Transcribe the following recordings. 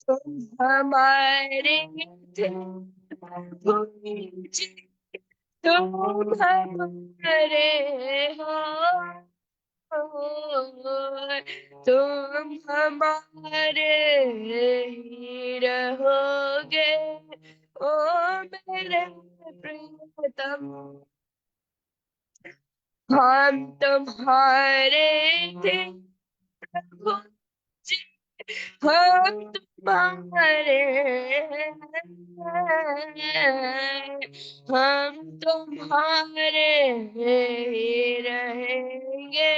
तुम हमारे थे, तुम हमारे हो, तुम हमारे ही रहोगे, ओ मेरे प्रियतम। हम तुम्हारे थे प्रभु जी, हम तुम्हारे हैं, हम तुम्हारे ही रहेंगे,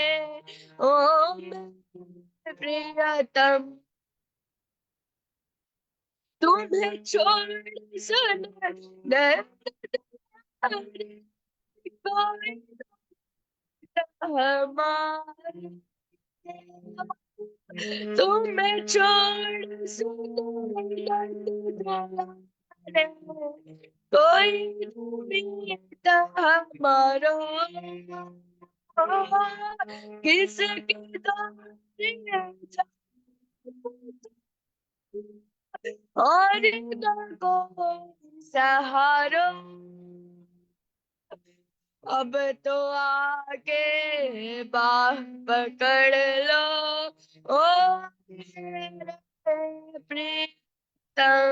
ओ मेरे प्रियतम। तुम्हें छोड़ सुना कोई हमारे, तुम्हें छोड़ सुना कोई उम्मीद हमारो, किसके द्वारे और कोई सहारो। अब तो आके बाह पकड़ लो, ओ मेरे प्रीतम।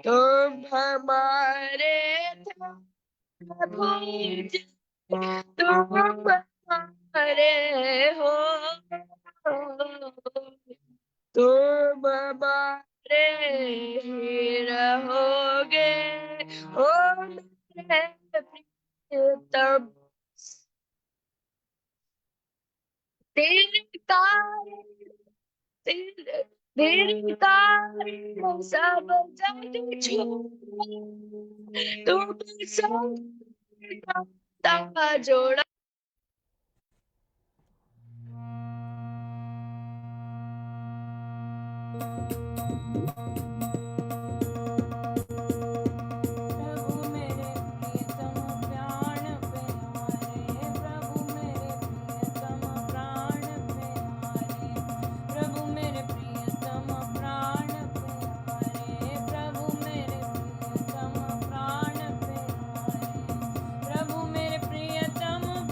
तुम हमारे थे प्रभु जी, तुम हमारे हो, तुम हमारे ही रहोगे, ओ मेरे प्रियतम। तेरे कारण, तेरे तेरे कारण सब जग छोड़ा, तुम सब जोड़ा। प्रभु मेरे प्रियतम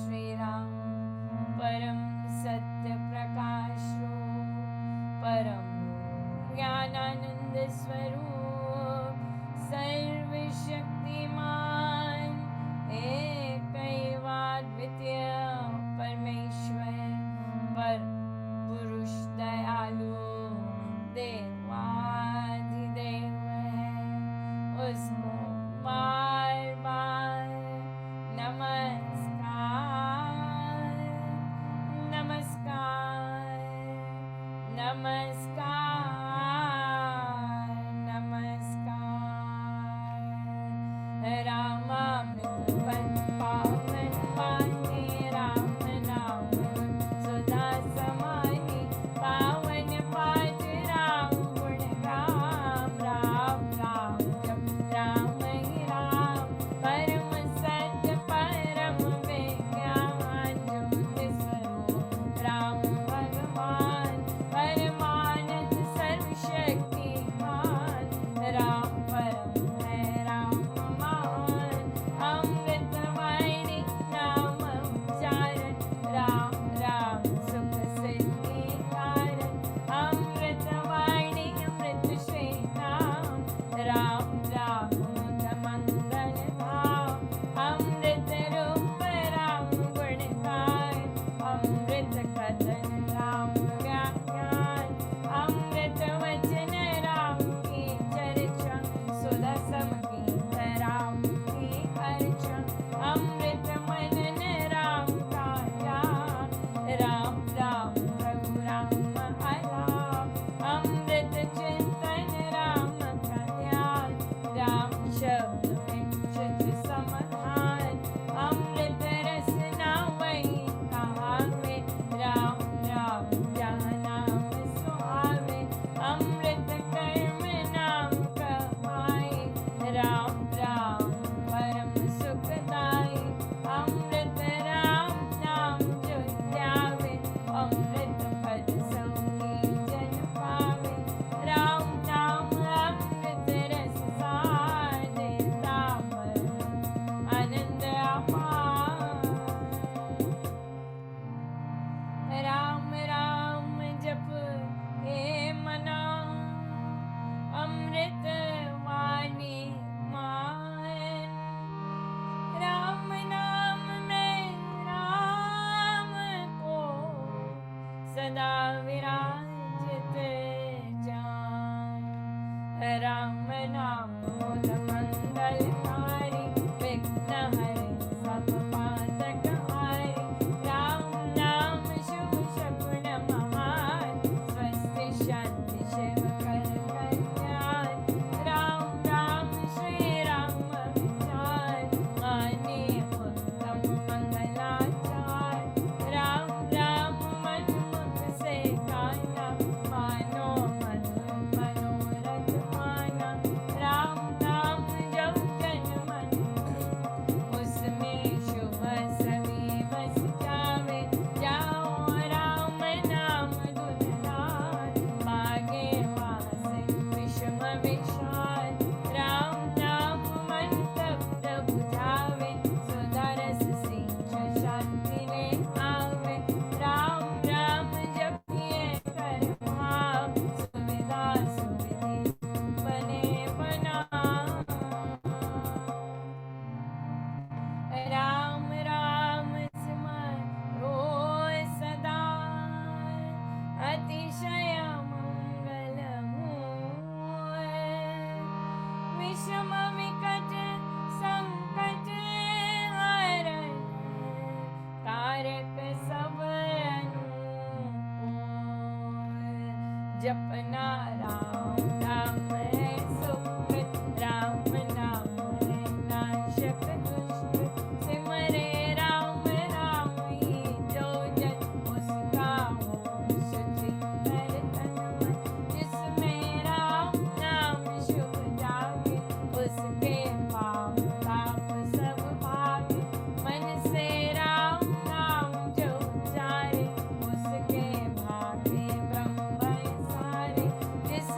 श्री राम परम सत्य प्रकाश रूप परम ज्ञानानंद स्वरूप सर्वशक्तिमान एकैवाद्वितीय परमेश्वर पर पुरुष दयालु देवाधिदेव है, उसको बार बार नमस्कार नमस्कार नमस्कार नमस्कार। रामामृत बन पावन पाने राम नाम सुधा समानी पावन पाठ राम गुण राम राम राम जप राम ही राम परम सत्य परम विज्ञान ज्योति स्वरूप राम भगवान परमानंद सर्वशक्तिमान राम परम है राम महान अमृत वाणी नाम उच्चारण राम राम सुख सिद्धि कारण अमृत वाणी अमृत श्री नाम राम राम मुद मंगल धाम अमृत रूप राम गुण गाय अमृत कथन राम व्याख्यान अमृत वचन राम की चर्चा सुधा सम की राम की अर्चा अमृत मनन राम का ध्यान राम राम प्रभु राम आलाप अमृत चिंतन राम का ध्यान राम शब्द में शुद्ध समाधान अमृत रसना वही कहावे राम राम जहाँ नाम सुहावे अमृत कर्म नाम कहाए राम राम परम सुखदाई अमृत राम नाम जो ध्यावे अमृत पद सौखी जन पावे राम नाम अमृत रस सार देता मन आनंद अपार। राम राम जप हे मना अमृत वाणी मान राम नाम में राम को सदा विराजित जान राम नाम मूल मंगलकारी विघ्न हरे सब पातक हारे राम नाम शुभ शकुन महान स्वस्ति शांति शिव कर कल्याण राम राम श्री राम विचार माने उत्तम मंगलाचार राम राम मन मुख से गाना मानो मनोरथ माना राम नाम जब जन मन उसमें शुभ सभी बस जावे जाओ राम नाम दुलार बागे वासे विषम विशाल राम नाम मन तप्त बुझावे सुधा रस सिंच शांति ले आवे राम राम जपिए कर भाव सुविधा सुविधि बने बना राम राम स्मरो सदा अतिशय मंगल विषम विकट संकट हरण कारक सब अनुकूल जपना राम नाम है सुख राम नाम है नाशक दुष्ट सिमरे राम राम ही जो जन उसका हो शुचि कर तन मन जिसमें राम नाम शुभ जागे उसके पाप ताप सब भागे मन से राम नाम जो उचारे उसके भागे ब्रह्म सारे जिस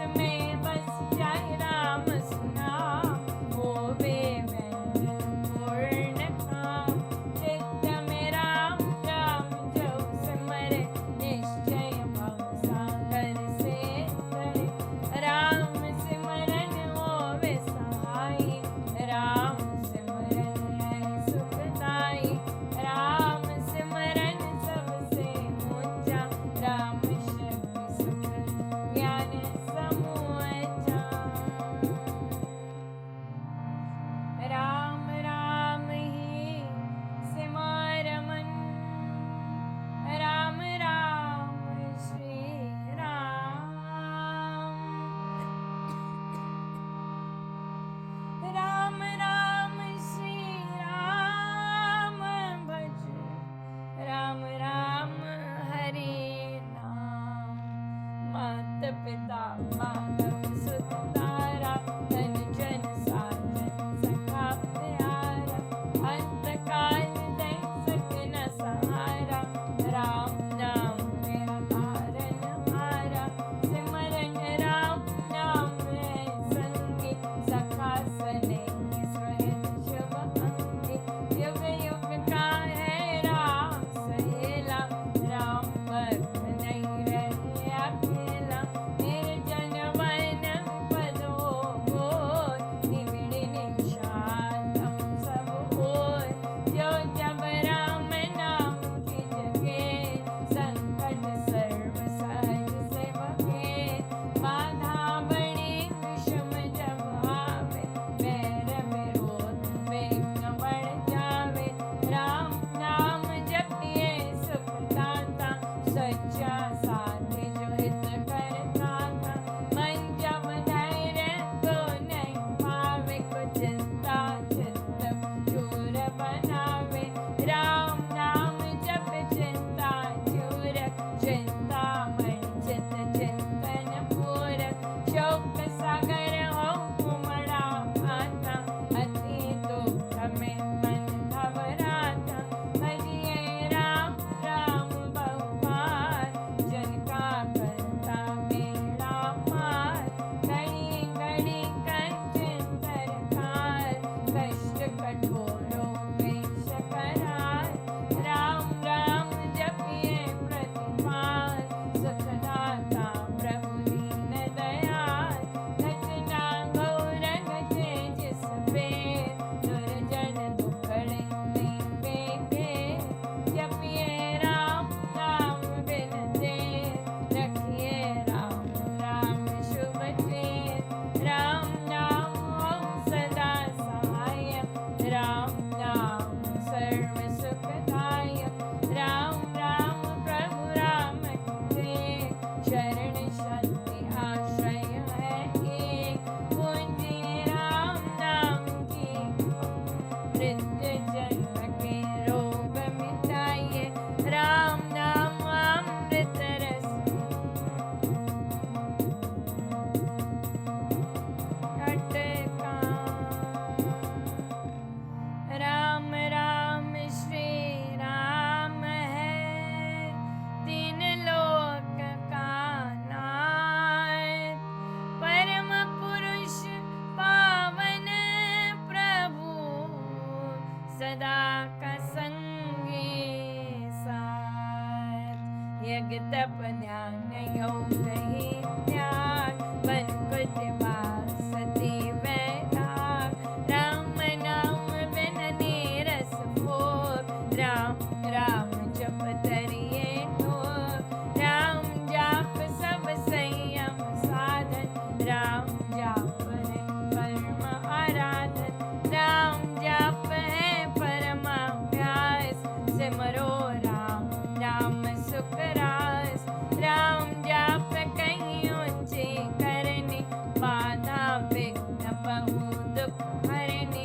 यज्ञ तप ध्यान योग ही त्याग वन कुटवास सती वैराग राम नाम बिन नीरस भोग राम राम जप तरिए ढोग राम जाप सब संयम साधन राम जाप है परम आराधन राम जाप है परमाभ्यास सिमरो राम राम सुख रास राम जाप कहीं ऊंचे करने बाधा विघ्न बहु दुख हरने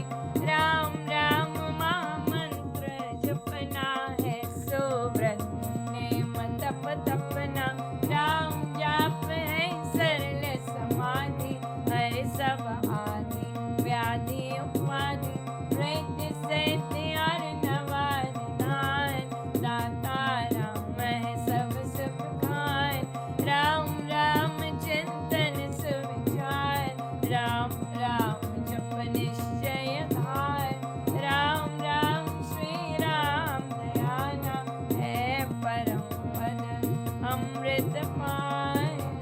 राम राम महामंत्र जपना है सुव्रत नेम तप तपना राम जाप है सरल समाधि हर सब आदि व्याधि उपाधि वृद्धि सिद्धि और नवाधान दाता राम है सब सुख खान राम राम चिंतन सुविचार राम राम जप निश्चय धार राम राम श्री राम दयाना है परम पद अमृत पाना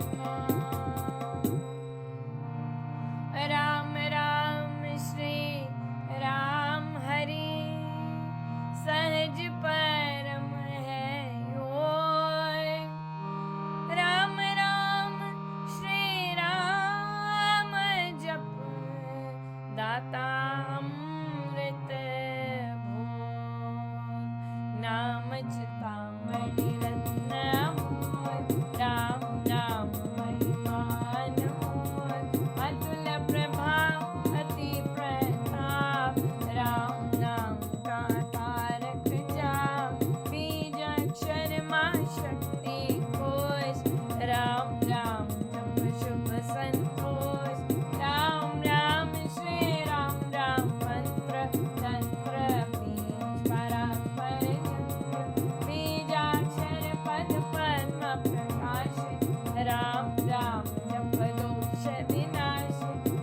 राम राम श्री राम हरि सहज परम है योग राम राम श्री राम जप दाता अमृत भोग नाम चितामणि रत्न अमोल राम नाम महिमान मोल अतुल प्रभाव अति प्रताप राम नाम का तारक जाप बीजाक्षर माँ शक्ति कोश राम राम जप शुभ संतोष राम राम श्री राम राम मंत्र तंत्र बीज परात्पर यंत्र बीजाक्षर पद पद्म प्रकाश राम राम जप दोष विनाश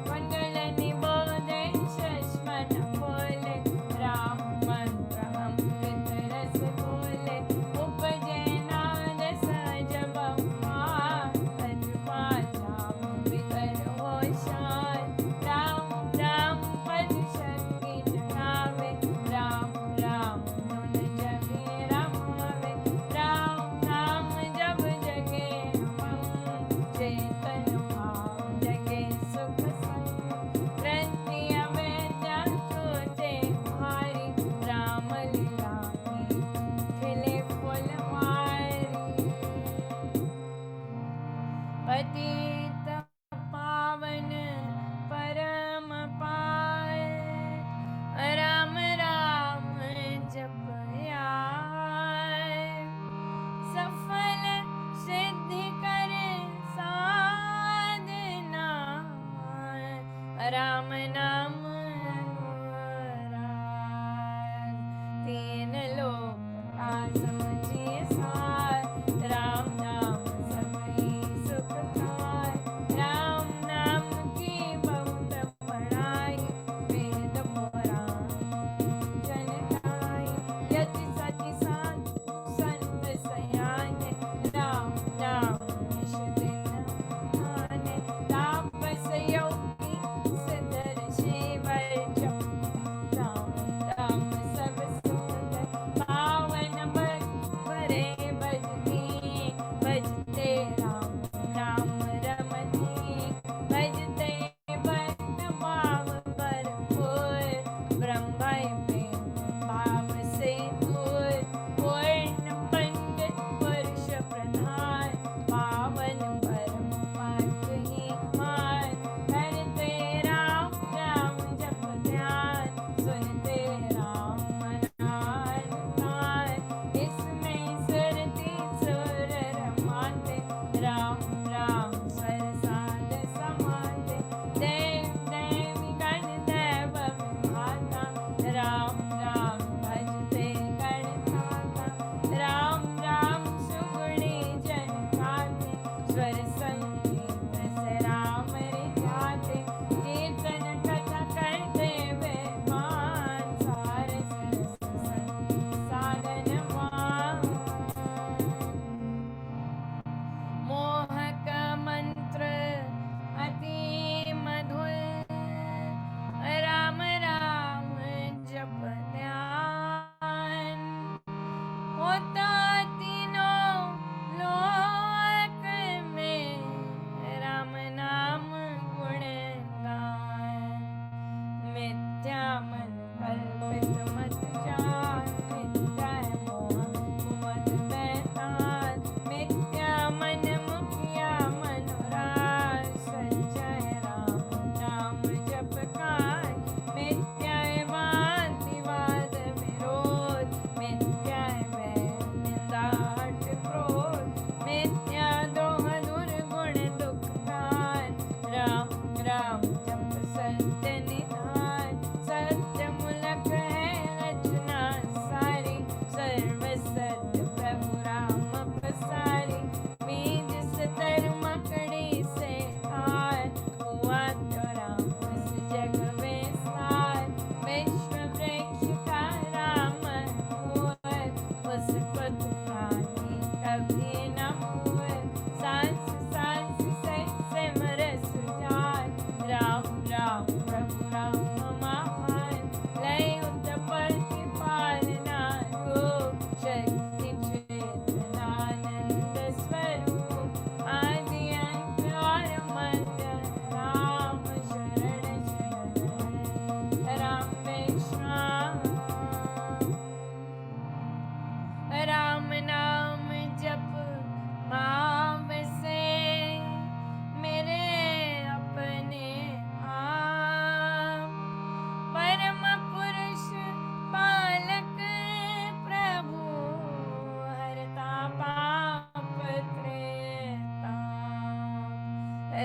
मंगल निबोधे शश्मन बोले राम मंत्र अमृत रस बोले उपजे नाद सहज बहुमान अजपा जाम बिकर हो शान राम राम पद शक्ति जगावे राम राम धुन जगे रमावे राम राम जब जगे हम चेतन भाव जगे सुख संग ग्रंथि अवेद्या छूटे भारी राम लीला की खिले फुलवारी पतित पावन परम पाय राम राम जप आए सफल सिद्धि करे साधना राम नाम अनुराग तीन लोक का समझिए सार राम नाम सबई सुख खाय राम नाम की बहुत बड़ाई वेद पुराण जन गाई यति सति संत सयाने राम नाम निश दिन माने तापस योगी सिद्ध ऋषि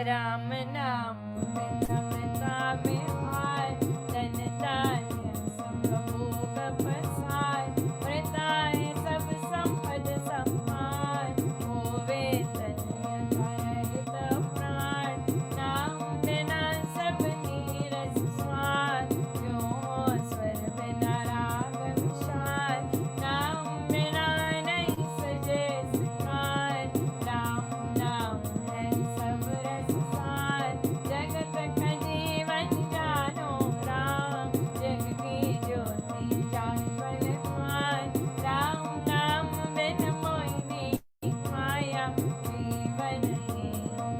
राम नाम विनम्रता में हाय, धन धान्य सुख भोग पसाय, वृताय सब संपद सम्मान, होवे तनय धरहित प्राण, नाम बिना सब नीरस स्वाद, जो हो स्वर बिना राग विशाल, नाम बिना नहीं सजे सिंगार, राम नाम है सब रस सार, जगत का जीवन जानो राम, जग की ज्योति जान बलवान, राम नाम बिन मोहि नहीं माया, जीवन ही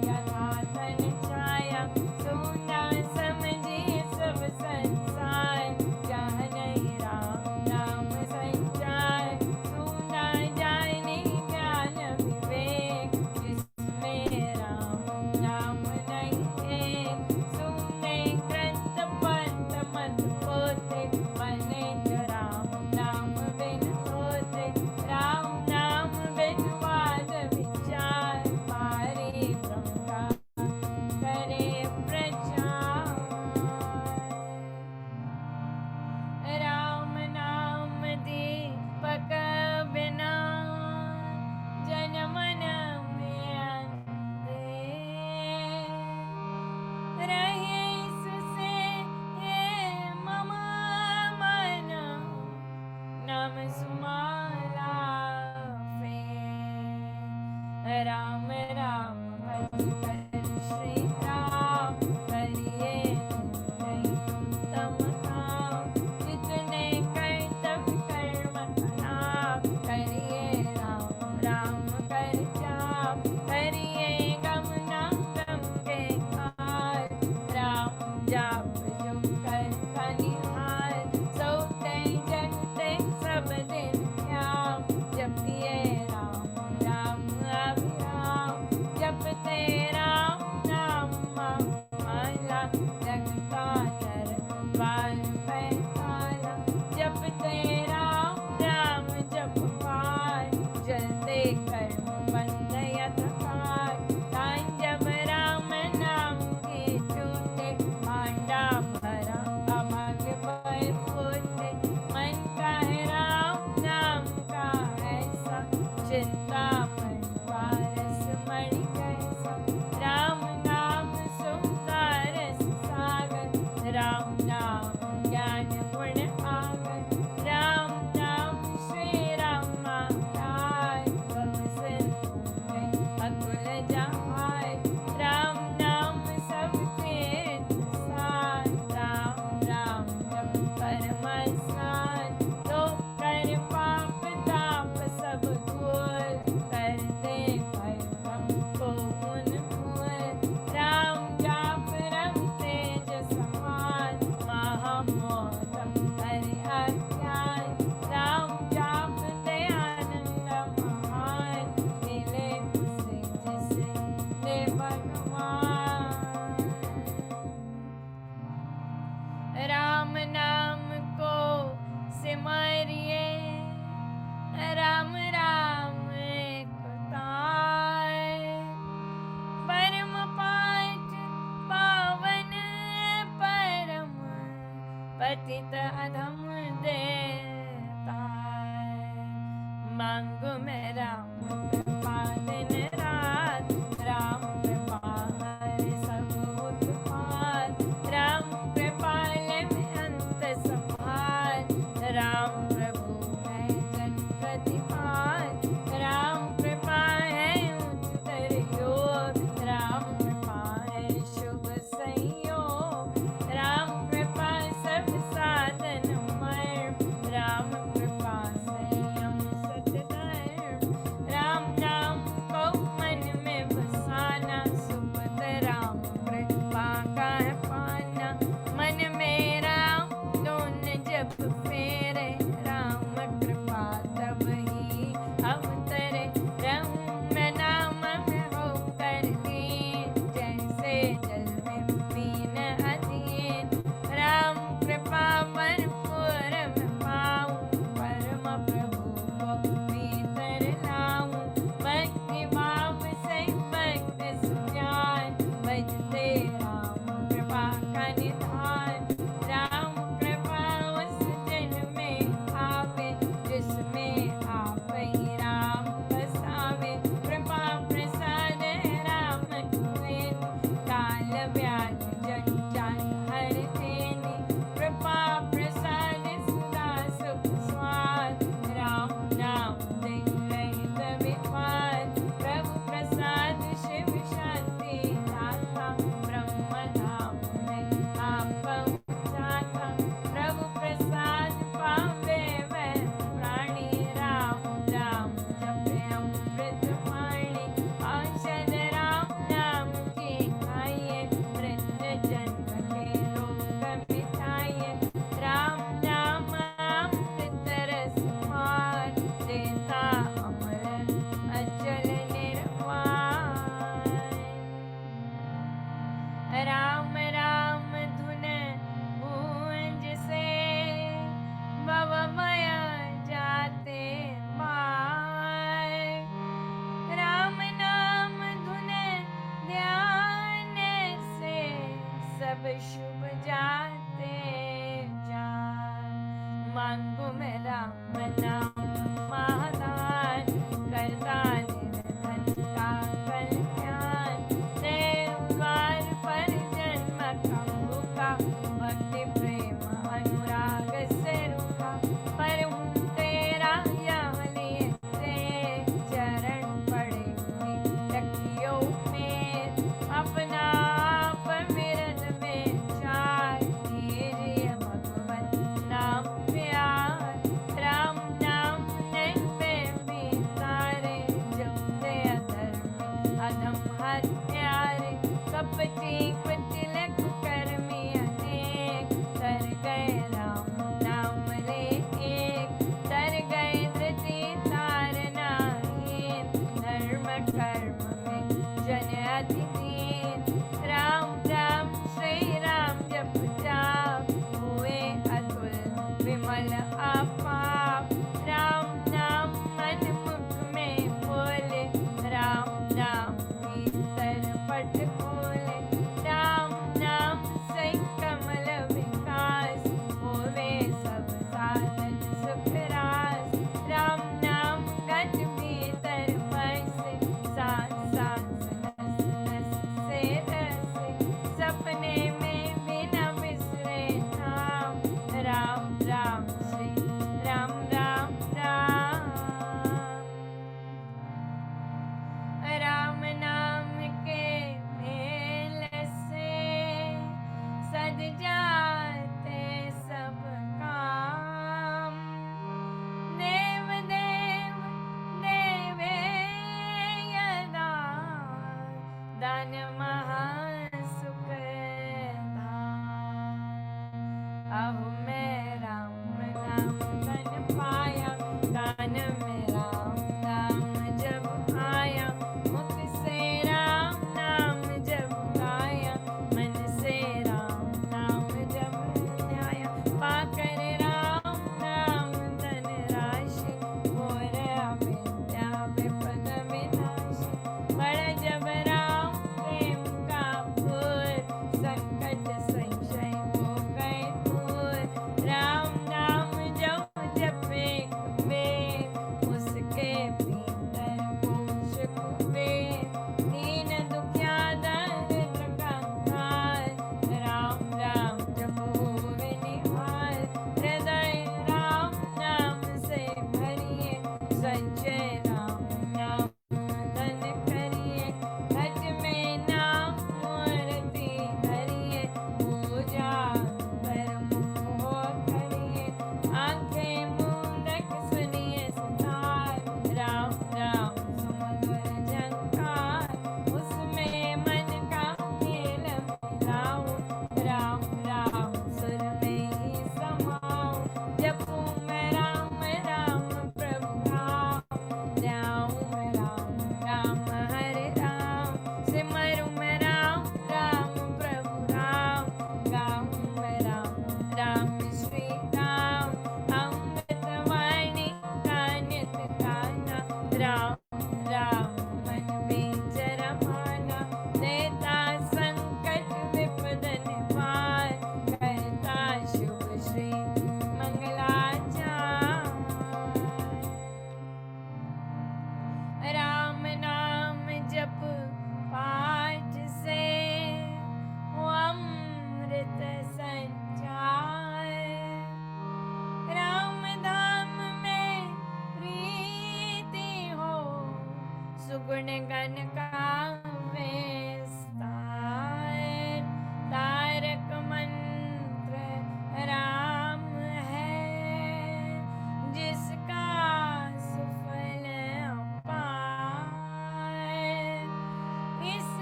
यथा तन छाया, सुना समझिए सब संसार, जहाँ नहीं राम नाम संचार, सुना जाए नहीं ज्ञान विवेक, जिसमें राम नाम नहीं है, सुने ग्रंथ पंथ मत होते, बने जो राम नाम बिन होते, राम नाम बिन वाद विचार, पारे ब्रह्म का करे प्रचार, राम नाम दीपक बिना जन मन में अंधेर, रहे इससे ये मम मन, नाम सुमाला फेर, राम राम भज कर श्री राम, करिए नहीं उत्तम काम, जितने कर्तव्य कर्म नाम, करिए राम राम कर जाप, करिए गम न गम के हार, राम जाप जो कर कनिहार, सो कई जगते सब दिन ध्यान, जपिए राम राम अभिराम, जपते राम नाम माला, जग का नर बार पैताला, जपते राम राम जप पार, जलते कर्म बंध यथकार, तान जब राम नाम की छूटे, भांडा भरा अभाग्य भय फूटे, मन का है राम नाम का ऐसा, चिंता मन पारस मणि कैसा, राम नाम सुंदर सागर, राम नाम ज्ञान गुण आगर, राम नाम श्री राम महाराज, भव सिंधु में अतुल जहाय, राम नाम सब तीर्थ सार, राम राम जप परम स्नान, तो कर पाप ताप सब दूर, कर दे भय भम को उन्मूल, राम जाप रम तेज समान, महामोदम हरि अज्ञान, राम जाप दयानंद महान, मिले उसे जिसे दे भगवान, राम नाम को सिमरिए, राम राम एक ताय, परम पाठ पावन परम, पतित अधम देताय, मांगो मैं राम कृपा दिन रात, राम कृपा हर सब उत्पात, राम कृपा ले अंत संहार, राम प्रभु है जन प्रतिपाल, राम कृपा है उच्चतर योग, राम कृपा है शुभ संयोग, राम कृपा सब साधन मर्म, राम कृपा संयम सतधर्म, राम नाम को मन में बसाना, सुपथ राम कृपा का है पाना, मन में राम दोन जब फेरे, राम कृपा तब ही अवतरे, रम नाम में होकर दीन, जैसे जल में बीन अधीन, राम कृपा भरपूर मैं पाऊं, परम प्रभु को भीतर लाऊं, भक्ति भाव से भक्त सुजान, ज्ञान महासुख धाम। अहो मैं राम नाम धन पाया, कान में राम नाम जब आया, मुख से राम नाम जब गाया, मन से राम नाम जब ध्याया, पाकर राम नाम धन राशि, घोर अविद्या विपद विनाशी, बड़ जब राम प्रेम का फूल, संकट संशय हो गए दूर, राम नाम जब जपे कबीर, उसके भीतर होश कुबेर, दीन दुखिया दरिद्र कंगाल, राम राम जपो होवे निहाल, हृदय राम नाम से भरिए, संचय राम नाम धन करिए, घट में नाम मूर्ति धरिए, पूजा पर मोह करिए, आंखें मूंदक सुनिए सुधार, राम राम सुमधुर झंकार, उसमें मन का खेल मिलाऊं, राम राम सुर में ही समाऊं, जपूं मैं राम राम प्रभु राम, ध्याऊं मैं राम राम हरे राम, सिमरूं मैं राम राम प्रभु राम, गाऊं मैं राम राम श्री राम, अमृत वाणी का नित गाना, राम राम मन बीच रमाना, देता संकट विपद निवार, करता शुभ श्री मंगलाचार। राम नाम जप पाठ से हो अमृत संचार, राम धाम में प्रीति हो, सुगुण गण का विस्तार, तारक मंत्र राम है, जिसका सुफल अपार, इस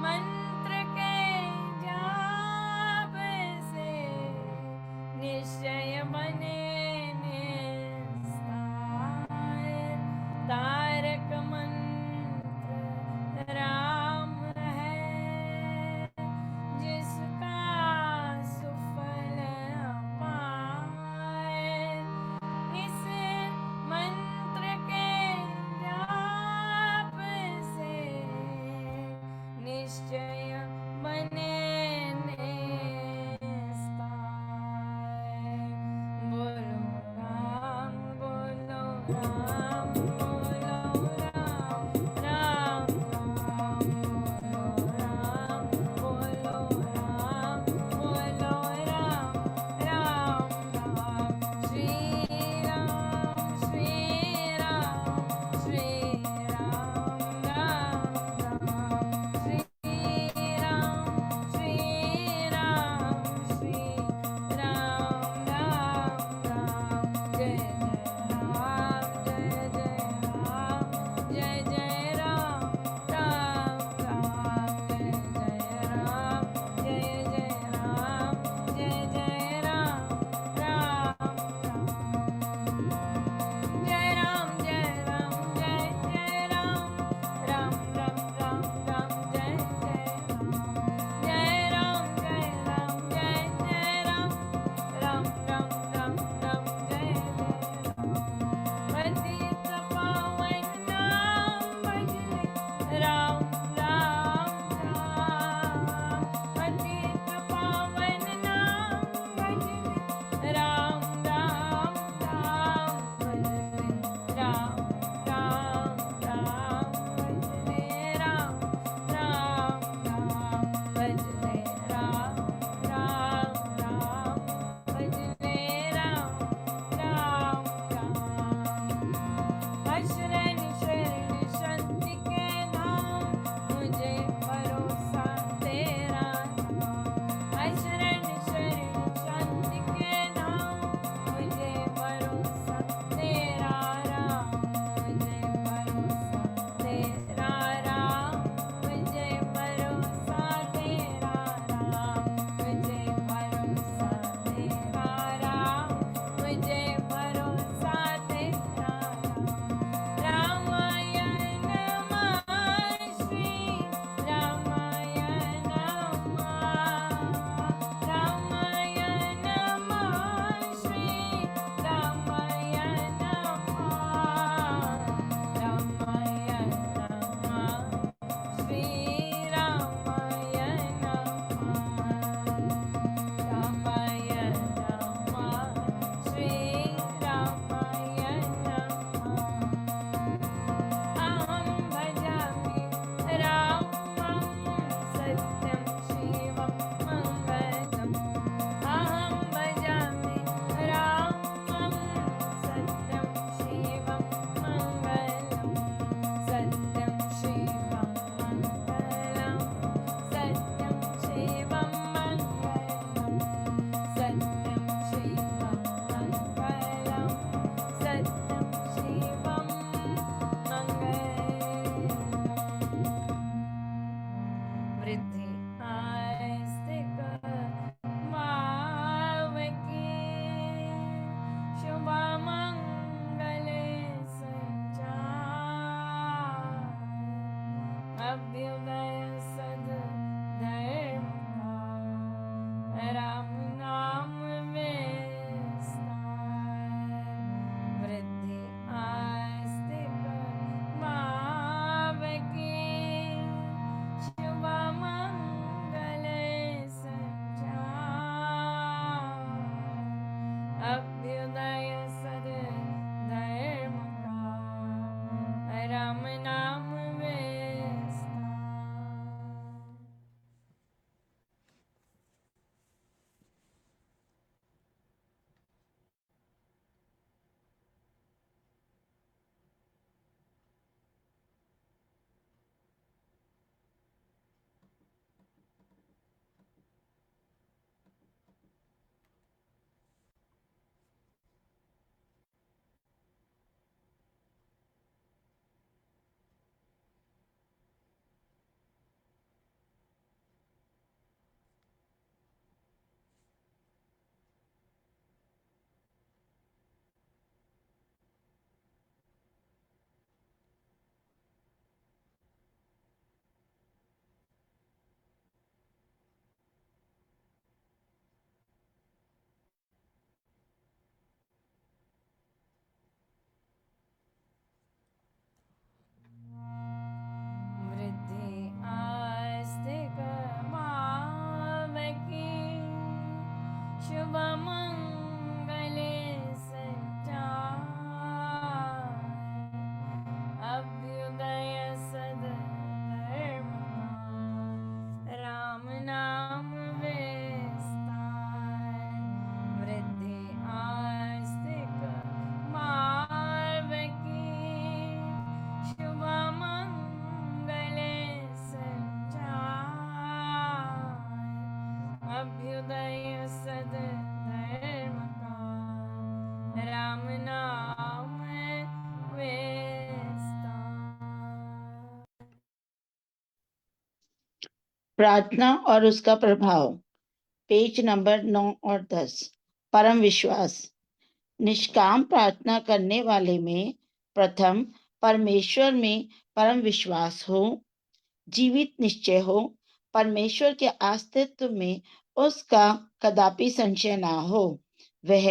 मंत्र के जाप से निश्चय बने निस्तार, तारक मंत्र राम है, जिसका सुफल अपार, इस मंत्र के जाप से निश्चय बने निस्तार। बोलो राम बोलो राम बोलो राम, राम राम बोलो राम बोलो राम बोलो राम, राम राम श्री राम श्री राम श्री राम, राम राम श्री राम श्री राम श्री राम, राम राम जय जय राम जय जय अभ्युदय सद धर्म का, राम नाम विस्तार, वृद्धि आस्तिक भाव की, शुभ मंगल संचार, अभ्युदय सद धर्म का, राम नाम विस्तार। वृद्धि आस्तिक भाव की, शुभ मंगल संचार, अभ्युदय सद धर्म का, राम नाम विस्तार, वृद्धि आस्तिक भाव की, शुभ मंगल संचार, अभ्युदय सद धर्म का, राम नाम विस्तार। प्रार्थना और उसका प्रभाव, पेज नंबर 9 और 10। परम विश्वास। निष्काम प्रार्थना करने वाले में प्रथम परमेश्वर में परम विश्वास हो, जीवित निश्चय हो, परमेश्वर के अस्तित्व में उसका कदापि संशय ना हो, वह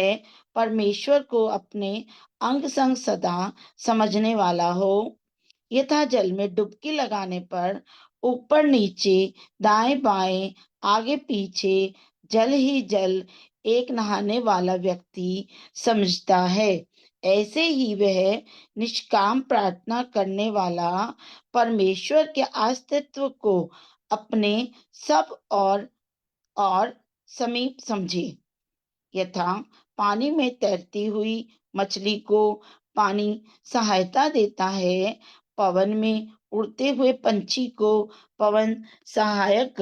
परमेश्वर को अपने अंग संग सदा समझने वाला हो, यथा जल में डुबकी लगाने पर ऊपर नीचे दाएं बाएं आगे पीछे जल ही जल एक नहाने वाला व्यक्ति समझता है, ऐसे ही वह निष्काम प्रार्थना करने वाला परमेश्वर के अस्तित्व को अपने सब और समीप समझे। यथा पानी में तैरती हुई मछली को पानी सहायता देता है, पवन में उड़ते हुए पंछी को पवन सहायक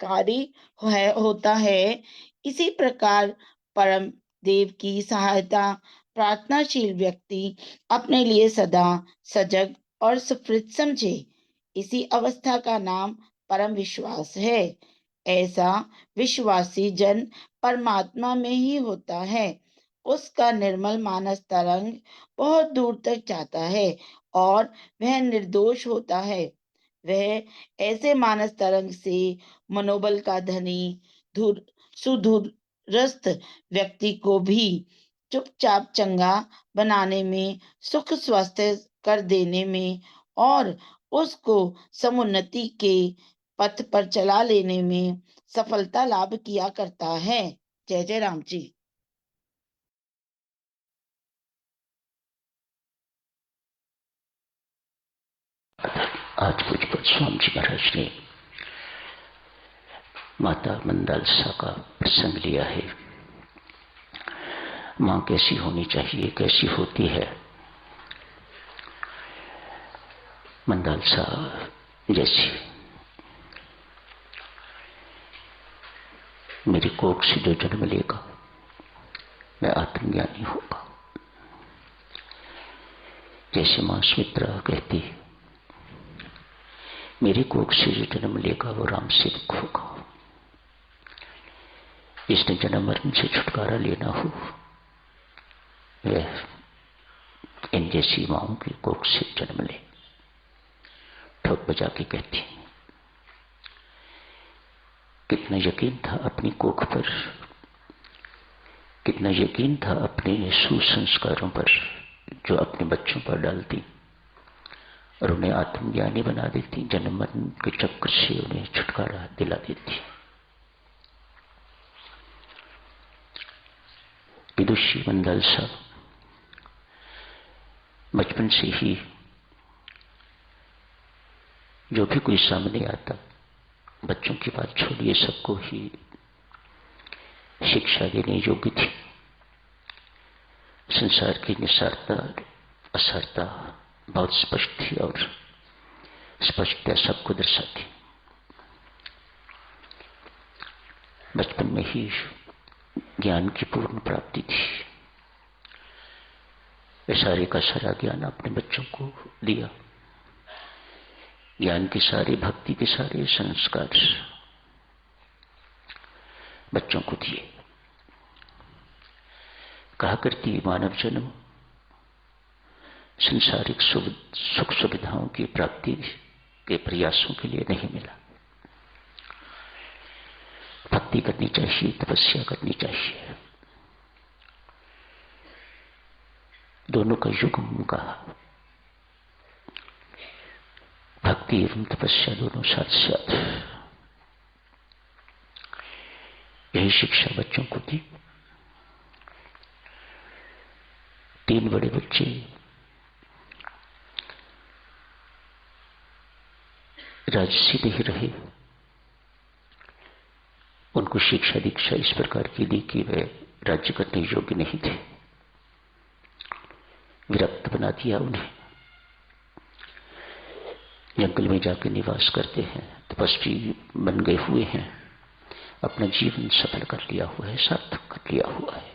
कारी होता है, इसी प्रकार परम देव की सहायता प्रार्थनाशील व्यक्ति अपने लिए सदा सजग और सुप्रत समझे। इसी अवस्था का नाम परम विश्वास है। ऐसा विश्वासी जन परमात्मा में ही होता है। उसका निर्मल मानस तरंग बहुत दूर तक जाता है और वह निर्दोष होता है। वह ऐसे मानस तरंग से मनोबल का धनी सुदूरस्थ व्यक्ति को भी चुपचाप चंगा बनाने में, सुख स्वास्थ्य कर देने में और उसको समुन्नति के पथ पर चला लेने में सफलता लाभ किया करता है। जय जय राम जी। आज पूज्य स्वामी जी महाराज ने माता मंदालसा का प्रसंग लिया है। माँ कैसी होनी चाहिए, कैसी होती है। मंदालसा जैसी मेरी कोख से जो जन्म लेगा वह आत्मज्ञानी होगा। जैसे माँ सुमित्रा कहती है, मेरी कोख से जो जन्म लेगा वो राम सेवक होगा। जिसने जन्म मरण से छुटकारा लेना हो वह इन जैसी माओं की कोख से जन्म ले। ठोक बजा के कहती, कितना यकीन था अपनी कोख पर, कितना यकीन था अपने सुसंस्कारों पर जो अपने बच्चों पर डालती और उन्हें आत्मज्ञानी बना देती, जन्म मरण के चक्कर से उन्हें छुटकारा दिला देती। विदुषी मंडल साहब बचपन से ही जो भी कोई सामने आता, बच्चों की बात छोड़िए, सबको ही शिक्षा देने योग्य थी। संसार की निसारता असारता बहुत स्पष्ट थी और स्पष्टता सबको दर्शाती। बचपन में ही ज्ञान की पूर्ण प्राप्ति थी। सारे का सारा ज्ञान अपने बच्चों को दिया, ज्ञान के सारे, भक्ति के सारे संस्कार बच्चों को दिए। कहा करती, मानव जन्म संसारिक सुख सुविधाओं की प्राप्ति के प्रयासों के लिए नहीं मिला। भक्ति करनी चाहिए, तपस्या करनी चाहिए। दोनों का युग्म कहा, भक्ति एवं तपस्या दोनों साथ साथ। यही शिक्षा बच्चों को दी। 3 बड़े बच्चे राजसी नहीं रहे। उनको शिक्षा दीक्षा इस प्रकार की दी कि वे राज्य करने योग्य नहीं थे। विरक्त बना दिया उन्हें। जंगल में जाकर निवास करते हैं, तपस्वी बन गए हुए हैं, अपना जीवन सफल कर लिया हुआ है, सार्थक कर लिया हुआ है।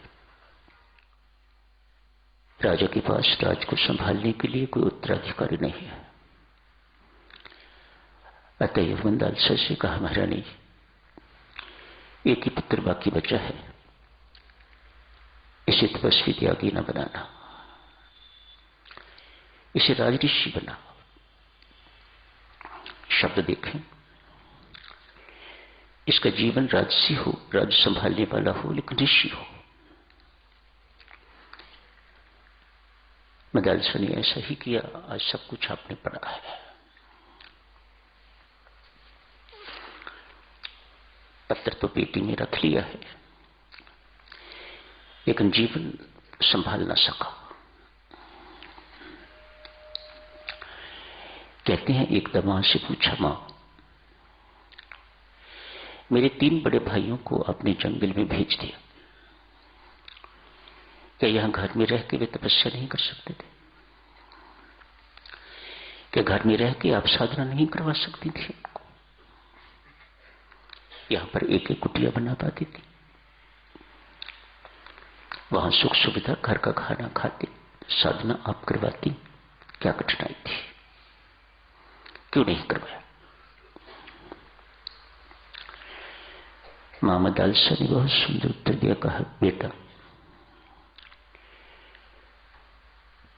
राजा के पास राज को संभालने के लिए कोई उत्तराधिकारी नहीं है। अतएव मंदालसा से कहा, महारानी, एक ही पुत्र बाकी बचा है, इसे तपस्वी त्यागी न बनाना, इसे राजऋषि बना। शब्द देखें, इसका जीवन राजसी हो, राज्य संभालने वाला हो, लेकिन ऋषि हो। मंदालसा ने ऐसा ही किया। आज सब कुछ आपने पढ़ा है। पत्र तो पेटी में रख लिया है, लेकिन जीवन संभाल ना सका। कहते हैं, एक दमाद से पूछा, मां, मेरे 3 बड़े भाइयों को अपने जंगल में भेज दिया, क्या यहां घर में रह के वे तपस्या नहीं कर सकते थे? क्या घर में रह के आप साधना नहीं करवा सकती थी? यहां पर एक एक कुटिया बना पाती थी, वहां सुख सुविधा, घर का खाना खाते, साधना आप करवाती, क्या कठिनाई थी? क्यों नहीं करवाया? मां मंदालसा ने बहुत सुंदर उत्तर दिया। कहा, बेटा,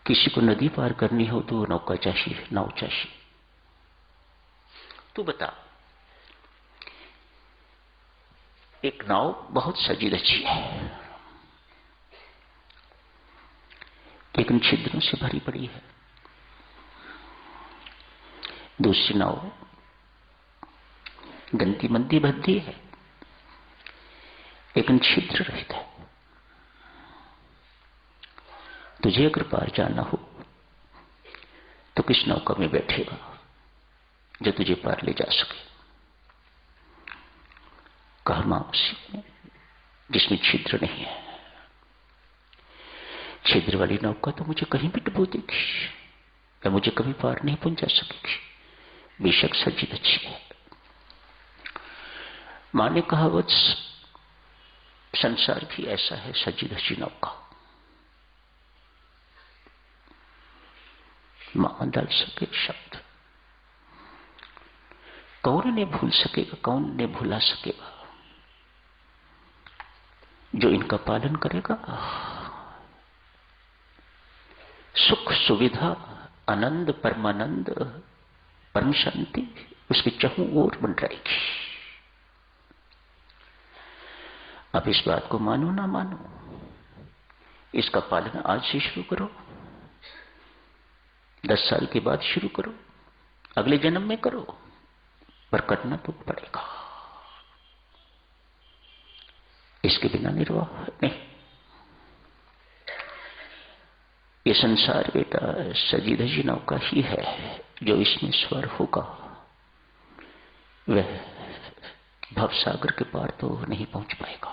किसी को नदी पार करनी हो तो नौका चाहिए, नाव चाहिए। तू बता, एक नाव बहुत सजी धजी है, लेकिन छिद्रों से भरी पड़ी है। दूसरी नाव गंदी मंदी भद्दी है, लेकिन छिद्र रहित है। तुझे अगर पार जाना हो तो किस नौका में बैठेगा जो तुझे पार ले जा सके? कहा, मां, उसी में जिसमें छिद्र नहीं है। छिद्र वाली नौका तो मुझे कहीं भी डुबो देगी या मुझे कभी पार नहीं पहुंचा सकेगी, बेशक सजी धजी है। मां ने कहा, वत्स, संसार भी ऐसा है, सजी धजी नौका। मां मंदालसा के शब्द कौन ने भूल सकेगा, कौन ने भुला सकेगा? जो इनका पालन करेगा, सुख सुविधा, आनंद, परमानंद, परम शांति उसके चारों ओर मंडराएगी। अब इस बात को मानो ना मानो, इसका पालन आज से शुरू करो, 10 साल के बाद शुरू करो, अगले जन्म में करो, पर करना तो पड़ेगा। इसके बिना निर्वाह नहीं। ये संसार बेटा सजी धजी नौका ही है, जो इसमें सवार होगा वह भवसागर के पार तो नहीं पहुंच पाएगा।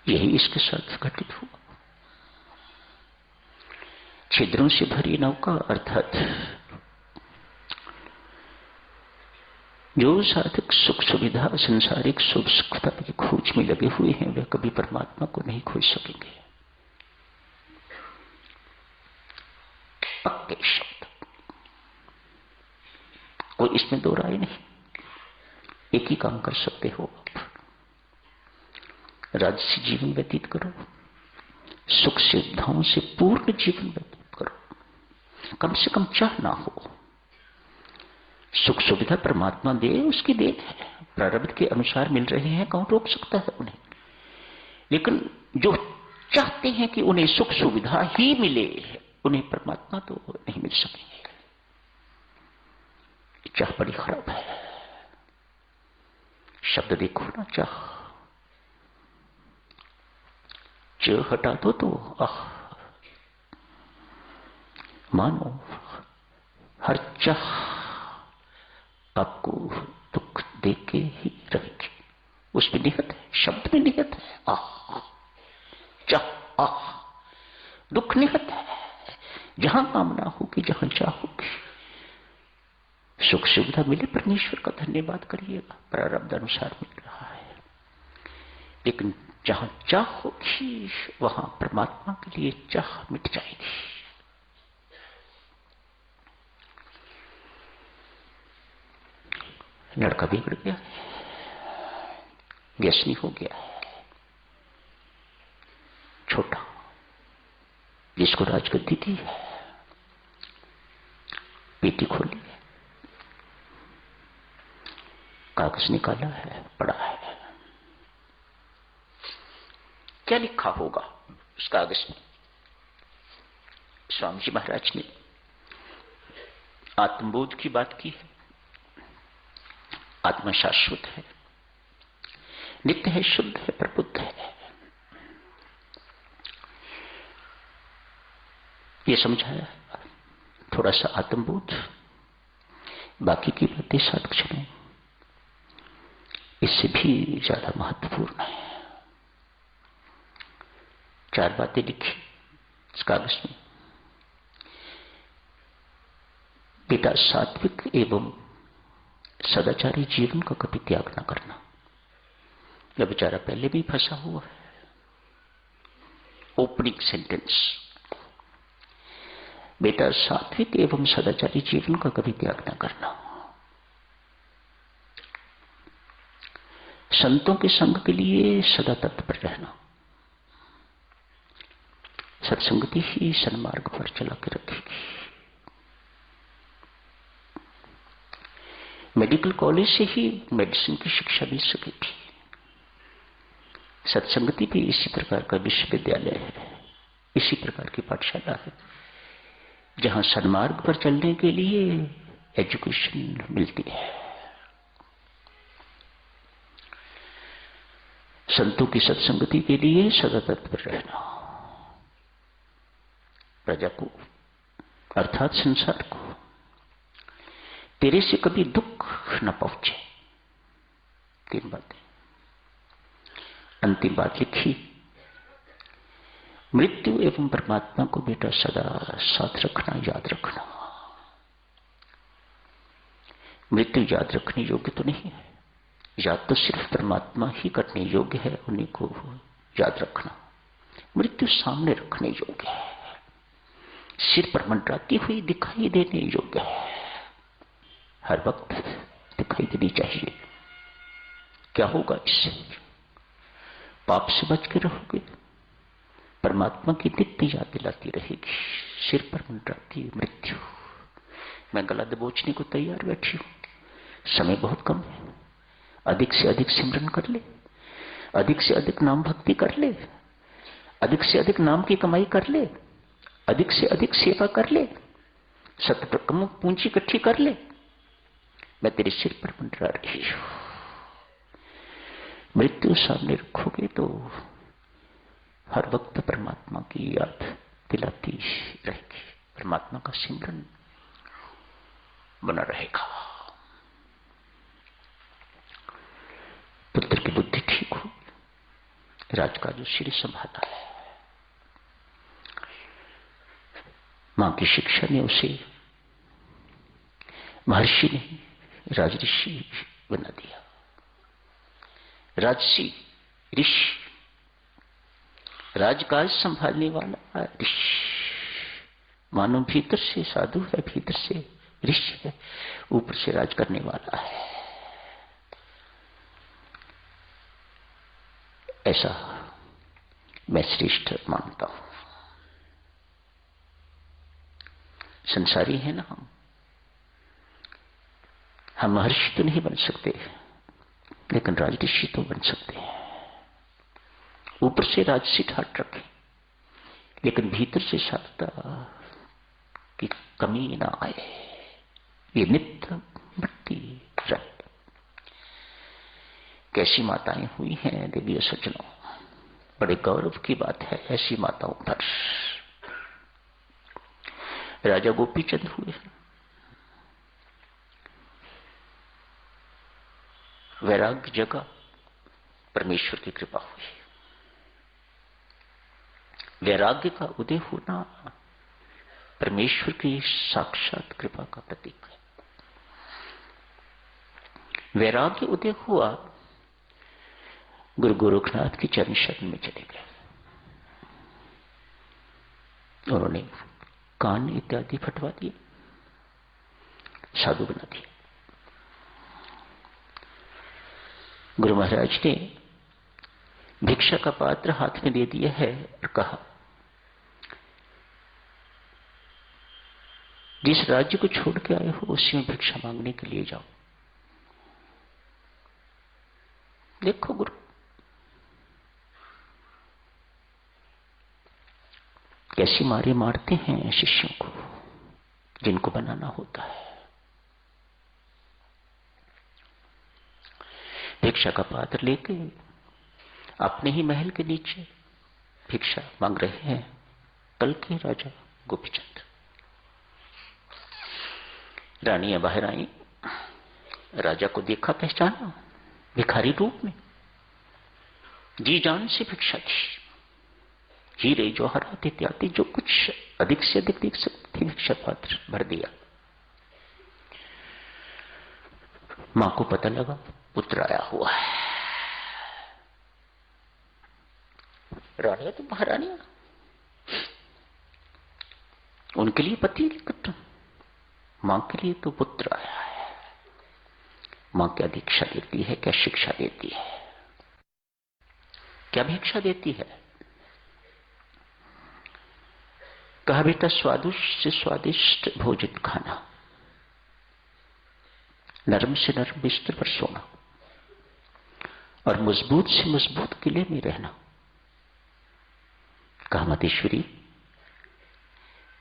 यही इसके साथ घटित हुआ। छिद्रों से भरी नौका, अर्थात जो साधक सुख सुविधा संसारिक सुख सुखता की खोज में लगे हुए हैं, वे कभी परमात्मा को नहीं खोज सकेंगे। पक्के शब्द, कोई इसमें दो राय नहीं। एक ही काम कर सकते हो आप, राजसी जीवन व्यतीत करो, सुख सुविधाओं से पूर्ण जीवन व्यतीत करो। कम से कम चाह ना हो। सुख सुविधा परमात्मा दे, उसकी देन है, प्रारब्ध के अनुसार मिल रहे हैं, कौन रोक सकता है उन्हें। लेकिन जो चाहते हैं कि उन्हें सुख सुविधा ही मिले, उन्हें परमात्मा तो नहीं मिल सकेंगे। चाह बड़ी खराब है। शब्द देखो ना, चाह च हटा दो तो मानो हर चाह आपको दुख दे के ही रहेगी। उसमें निहित है, शब्द में निहित है चाह, दुख निहित है। जहां कामना होगी, जहां चाह होगी, सुख सुविधा मिले, परमेश्वर का धन्यवाद करिएगा, प्रारब्ध अनुसार मिल रहा है। लेकिन जहां चाह होगी, वहां परमात्मा के लिए चाह मिट जाएगी। लड़का बिगड़ गया, व्यसनी हो गया है, छोटा, जिसको राजगद्दी दी है, पेटी खोली है, कागज निकाला है, पढ़ा है। क्या लिखा होगा उस कागज में? स्वामी जी महाराज ने आत्मबोध की बात की है। आत्मा शाश्वत है, नित्य है, शुद्ध है, प्रबुद्ध है। ये समझाया। थोड़ा सा आत्मबोध, बाकी की बातें सात क्षणों, इससे भी ज्यादा महत्वपूर्ण है। 4 बातें लिखी इस कागज में। बेटा, सात्विक एवं सदाचारी जीवन का कभी त्याग न करना। यह बेचारा पहले भी फंसा हुआ है। ओपनिंग सेंटेंस, बेटा सात्विक एवं सदाचारी जीवन का कभी त्याग न करना। संतों के संग के लिए सदा तत्पर रहना। सत्संगति ही सन्मार्ग पर चला के रखेगी। मेडिकल कॉलेज से ही मेडिसिन की शिक्षा मिल सकेगी। सत्संगति भी इसी प्रकार का विश्वविद्यालय है, इसी प्रकार की पाठशाला है, जहां सन्मार्ग पर चलने के लिए एजुकेशन मिलती है। संतों की सत्संगति के लिए सदा तत्पर रहना। प्रजा को अर्थात संसार को तेरे से कभी दुख न पहुंचे। 3 बातें। अंतिम बात लिखी, मृत्यु एवं परमात्मा को बेटा सदा साथ रखना, याद रखना। मृत्यु याद रखने योग्य तो नहीं है, याद तो सिर्फ परमात्मा ही करने योग्य है, उन्हीं को याद रखना। मृत्यु सामने रखने योग्य है, सिर पर मंडराती हुई दिखाई देने योग्य है, हर वक्त दिखाई देनी चाहिए। क्या होगा इससे? पाप से बच के रहोगे, परमात्मा की नित्य याद दिलाती रहेगी। सिर पर मंडराती है मृत्यु, मैं गला दबोचने को तैयार बैठी हूं, समय बहुत कम है, अधिक से अधिक सिमरन कर ले, अधिक से अधिक नाम भक्ति कर ले, अधिक से अधिक नाम की कमाई कर ले, अधिक से अधिक सेवा कर ले, सत्प्रकम पूंजी इकट्ठी कर ले, मैं तेरे सिर पर मंडरा रही हूं। मृत्यु सामने रखोगे तो हर वक्त परमात्मा की याद दिलाती रहेगी, परमात्मा का सिमरन बना रहेगा। पुत्र की बुद्धि ठीक हो, राजकाज जो सिर संभाला है, मां की शिक्षा ने उसे महर्षि नहीं राजऋषि बना दिया। राजसी ऋषि, राजकाज संभालने वाला ऋषि, मानो भीतर से साधु है, भीतर से ऋषि है, ऊपर से राज करने वाला है। ऐसा मैं श्रेष्ठ मानता हूं। संसारी है ना हम महर्षि तो नहीं बन सकते, लेकिन राजऋषि तो बन सकते हैं। ऊपर से राजसी ठाट रखें, लेकिन भीतर से साधुता की कमी ना आए, ये नित्य बढ़ती रहे। कैसी माताएं हुई हैं देवी और सज्जनों, बड़े गौरव की बात है ऐसी माताओं पर। राजा गोपीचंद हुए, वैराग्य जगह, परमेश्वर की कृपा हुई। वैराग्य का उदय होना परमेश्वर की साक्षात कृपा का प्रतीक है। वैराग्य उदय हुआ, गुरु गोरखनाथ की चरण शरण में चले गए। उन्होंने कान इत्यादि फटवा दिए, साधु बना दिया। गुरु महाराज ने भिक्षा का पात्र हाथ में दे दिया है और कहा, जिस राज्य को छोड़ के आए हो उसी में भिक्षा मांगने के लिए जाओ। देखो गुरु कैसी मारे मारते हैं शिष्यों को जिनको बनाना होता है। भिक्षा का पात्र लेके अपने ही महल के नीचे भिक्षा मांग रहे हैं कल के राजा गोपीचंद। रानियां बाहर आई, राजा को देखा, पहचाना, भिखारी रूप में जी जान से भिक्षा दी। हीरे जवाहरात इत्यादि जो कुछ अधिक से अधिक देख सकती थी, भिक्षा पात्र भर दिया। मां को पता लगा पुत्र आया हुआ है। रानियां तो महारानियां, उनके लिए पति लिखत, मां के लिए तो पुत्र आया है। मां क्या दीक्षा देती है, क्या शिक्षा देती है, क्या भिक्षा देती है? कहा बेटा स्वादिष्ट से स्वादिष्ट भोजन खाना, नरम से नरम बिस्तर पर सोना और मजबूत से मजबूत किले में रहना। कहा मातेश्वरी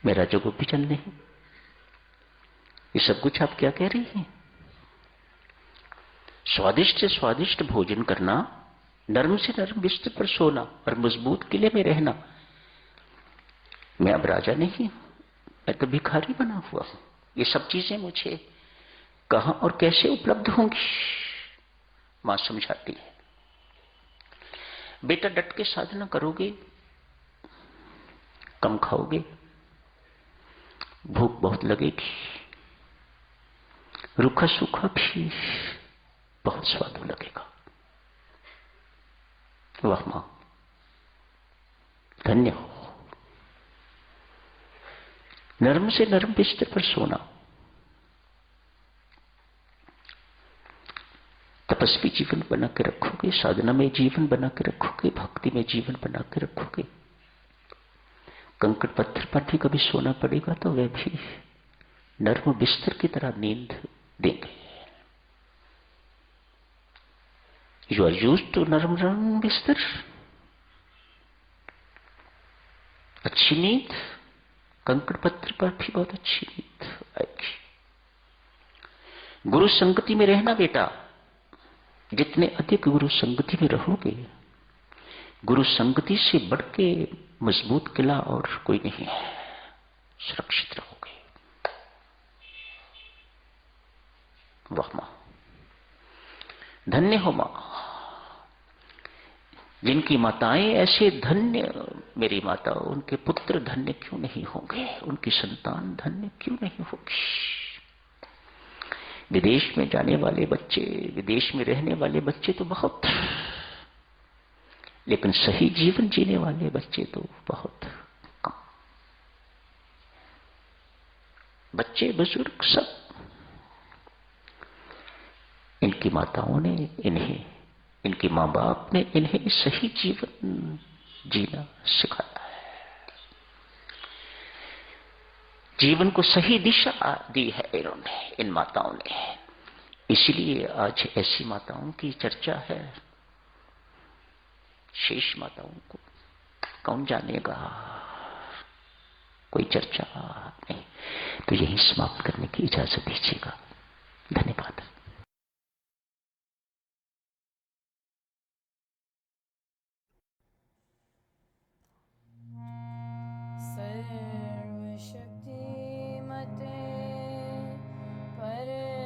मैं राजा गोपीचंद नहीं, ये सब कुछ आप क्या कह रही हैं? स्वादिष्ट से स्वादिष्ट भोजन करना, नरम से नरम बिस्तर पर सोना और मजबूत किले में रहना। मैं अब राजा नहीं, मैं तो भिखारी बना हुआ हूं। ये सब चीजें मुझे कहां और कैसे उपलब्ध होंगी? मां समझाती है, बेटा डट के साधना करोगे, कम खाओगे, भूख बहुत लगेगी, रूखा सूखा भी बहुत स्वादु लगेगा। वाह मां, धन्य हो। नरम से नरम बिस्तर पर सोना, तपस्वी जीवन बना के रखोगे, साधना में जीवन बना के रखोगे, भक्ति में जीवन बना के रखोगे, कंकड़ पत्थर पर भी कभी सोना पड़ेगा तो वे भी नर्म बिस्तर की तरह नींद देंगे। यू आर यूज टू नरम नरम बिस्तर, अच्छी नींद, कंकड़ पत्थर पर भी बहुत अच्छी नींद आएगी। गुरु संगति में रहना बेटा, जितने अधिक गुरु संगति में रहोगे, गुरु संगति से बढ़ के मजबूत किला और कोई नहीं है। सुरक्षित रहोगे। वाह मां, धन्य हो मां। जिनकी माताएं ऐसे धन्य, मेरी माता, उनके पुत्र धन्य क्यों नहीं होंगे, उनकी संतान धन्य क्यों नहीं होगी। विदेश में जाने वाले बच्चे, विदेश में रहने वाले बच्चे तो बहुत, लेकिन सही जीवन जीने वाले बच्चे तो बहुत कम। बच्चे बुजुर्ग सब, इनकी माताओं ने इन्हें, इनके मां बाप ने इन्हें सही जीवन जीना सिखाया है, जीवन को सही दिशा दी है इन्होंने, इन माताओं ने। इसलिए आज ऐसी माताओं की चर्चा है। शेष माताओं को कौन जानेगा, कोई चर्चा नहीं। तो यही समाप्त करने की इजाजत दीजिएगा। धन्यवाद। सर्वशक्तिमते परमात्मने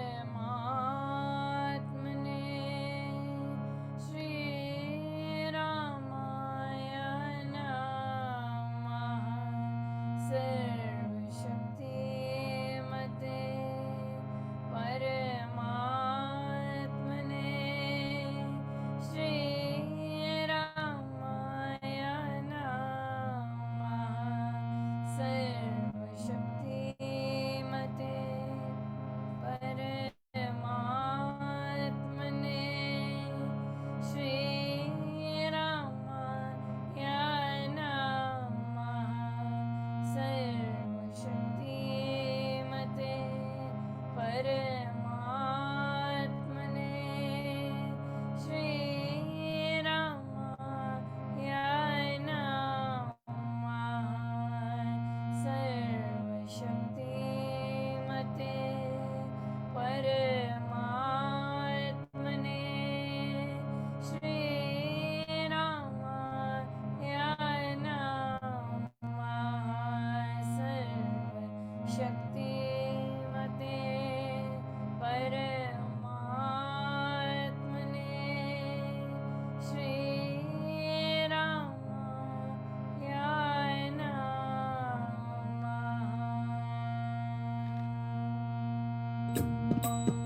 श्रीरामाय नमः। सर्वशक्तिमते परमात्मने श्रीरामाय नमः। सर्वशक्तिमते परमात्मने श्रीरामाय नमः। सर्वशक्तिमते परमात्मने श्रीरामाय नमः। सर्वशक्तिमते परमात्मने श्रीरामाय नमः। सर्वशक्तिमते परमात्मने श्रीरामाय नमः।